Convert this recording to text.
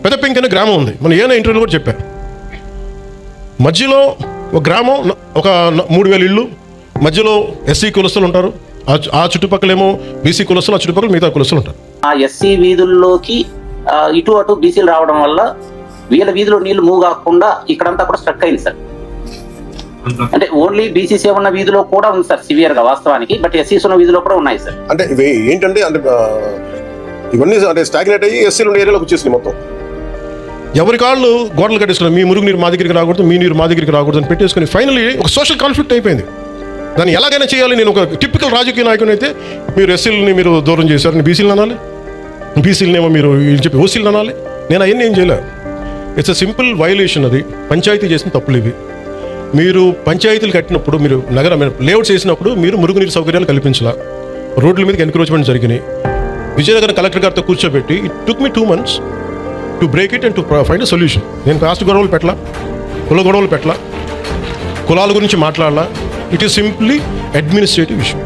పెదపెంకి అనే గ్రామం ఉంది, మన ఏనా ఇంటర్వ్యూలో కూడా చెప్పారు. మధ్యలో ఒక గ్రామం, ఒక 3000 ఇళ్ళు, మధ్యలో ఎస్సీ కులస్తులు ఉంటారు, ఆ చుట్టుపక్కలేమో బీసీ కులస్తులు, ఆ చుట్టుపక్కల మిగతా కులస్తులు ఉంటారు. ఆ ఎస్సీ వీధుల్లోకి ఇటు అటు బీసీలు రావడం వల్ల వీళ్ళ వీధిలో నీళ్లు మూవ్ కాకుండా ఇక్కడంతా కూడా స్ట్రక్ అయింది సార్. అంటే ఓన్లీ బీసీసీ ఉన్న వీధిలో కూడా ఉంది సార్ సివియర్ గా వాస్తవానికి, బట్ ఎస్సీస్ ఉన్న వీధిలో కూడా ఉన్నాయి సార్. అంటే ఇవి ఏంటంటే అంటే ఇవన్నీ అంటే స్టాగ్నేట్ అయ్యి ఎస్సీలు ఉన్న ఏరియాలోకి వచ్చేసింది మొత్తం. ఎవరి కాళ్ళు గోడలు కట్టేసుకున్నారు, మీ మురుగు నీరు మా దగ్గరికి రాకూడదు, మీ నీరు మా దగ్గరికి రాకూడదు అని పెట్టేసుకుని ఫైనల్లీ ఒక సోషల్ కాన్ఫ్లిక్ట్ అయిపోయింది. దాన్ని ఎలాగైనా చేయాలి. నేను ఒక టిపికల్ రాజకీయ నాయకుని అయితే, మీరు ఎస్సీలని మీరు దూరం చేశారు, నేను బీసీలు అనాలి, బీసీలనేమో మీరు చెప్పి ఓసీలు అనాలి. నేను అవన్నీ ఏం చేయలే. It's a simple violation. అది పంచాయతీ చేసిన తప్పులు ఇవి. మీరు పంచాయతీలు కట్టినప్పుడు, మీరు లేఅవుట్స్ చేసినప్పుడు మీరు మురుగునీరు సౌకర్యాలు కల్పించాల. రోడ్ల మీదకి ఎన్క్రోచ్మెంట్ జరిగినాయి. విజయనగరం కలెక్టర్ గారితో కూర్చోబెట్టి it took me 2 months to break it and to find a solution. నేను కాస్ట్ గొడవలు పెట్టలా, కుల గొడవలు పెట్టలా, కులాల గురించి మాట్లాడాలా. It is simply administrative issue.